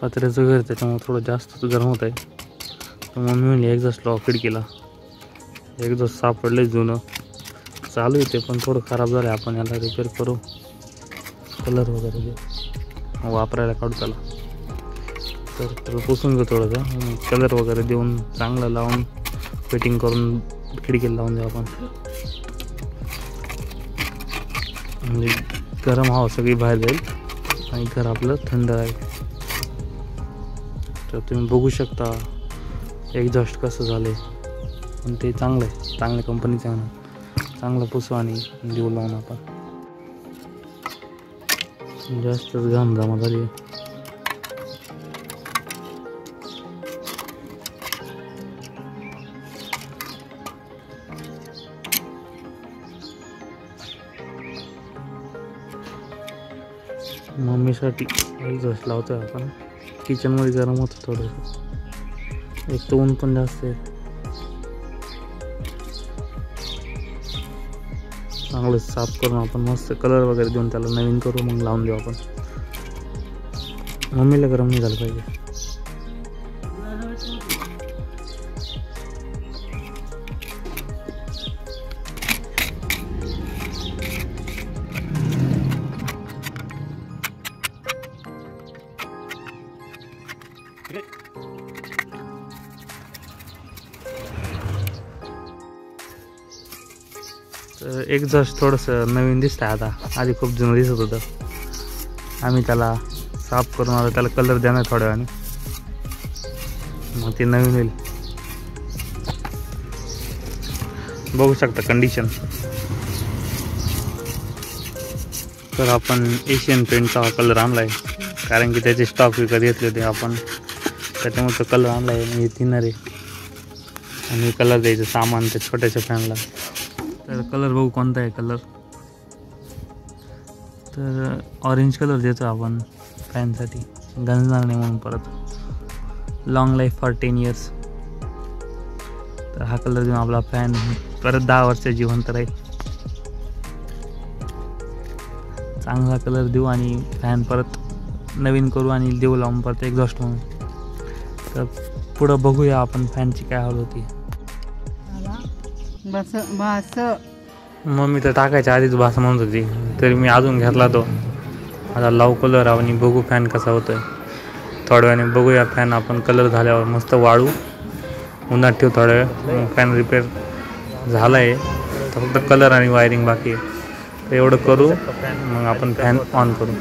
पत्र्याचं घर त्याच्यामुळे थोडं जास्तच गरम होत आहे. तर मम्मी म्हणली एक्झॉस्ट लावा खिडकीला. एक्झॉस्ट सापडले जुनं चालू आहे ते, पण थोडं खराब झालं. आपण याला रिपेअर करू, कलर वगैरे देऊ, वापरायला काढू त्याला. तर त्याला पुसून घेऊ थोडंसं, कलर वगैरे देऊन चांगलं लावून फिटिंग करून खिडकीला लावून देऊ आपण. म्हणजे गरम हवा सगळी बाहेर जाईल आणि घर आपलं थंड राहील. तर तुम्ही बघू शकता एक्झॉस्ट कसं झालं आहे. पण ते चांगलं आहे, चांगल्या कंपनीचं आहे ना. चांगलं पुसू आणि देऊ लावून आपण. जास्तच घाम जमा झाली आहे. मम्मीसाठी एक्झॉस्ट लावतोय आपण. किचनमध्ये गरम होतं थोडंसं, एक तर ऊन पण जास्त आहे. चांगलं साफ करून आपण मस्त कलर वगैरे देऊन त्याला नवीन करू, मग लावून देऊ आपण. मम्मीला गरम नाही झालं पाहिजे. तर एक्झॉस्ट थोडंसं नवीन दिसतं आता, आधी खूप जुनं दिसत होतं. आम्ही त्याला साफ करून आता त्याला कलर देणार थोड्या वेळाने, मग ते नवीन होईल. बघू शकता कंडिशन. तर आपण एशियन पेंटचा हा कलर आणला आहे, कारण की त्याचे स्टॉक विकत घेतले होते आपण, त्याच्यामुळे तो कलर आणला आहे. आणि थिनर आहे आणि कलर द्यायचं सामान त्या छोट्याशा फॅनला. तर कलर बघू कोणता आहे कलर. तर ऑरेंज कलर देतो आपण फॅनसाठी, गंजणार नाही म्हणून. परत लॉंग लाईफ फॉर 10 years. तर हा कलर देऊन आपला फॅन परत 10 वर्ष जिवंत राहील. चांगला कलर देऊ आणि फॅन परत नवीन करू आणि देऊ लावून परत एक्झॉस्ट म्हणून. तर पुढं बघूया आपण फॅनची काय हाल होती. मम्मी तर टाकायच्या आधीच भास म्हणत होती, तरी मी अजून घेतला तो. आता लावू कलर आणि बघू फॅन कसा होतोय. थोड्या वेळाने बघूया फॅन आपण कलर झाल्यावर मस्त वाळू उन्हात ठेवू थोड्या वेळ. फॅन रिपेअर झाला आहे, तर फक्त कलर आणि वायरिंग बाकी आहे. तर एवढं करू, मग आपण फॅन ऑन करू.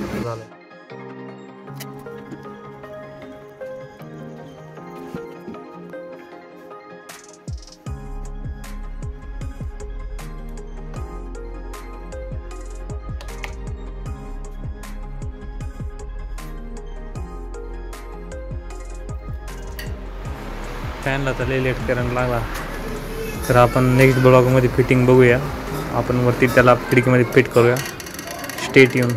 फॅनला तर लई लेट करंट लागला. तर आपण नेक्स्ट ब्लॉगमध्ये फिटिंग बघूया. आपण वरती त्याला खिडकीमध्ये फिट करूया. Stay tune.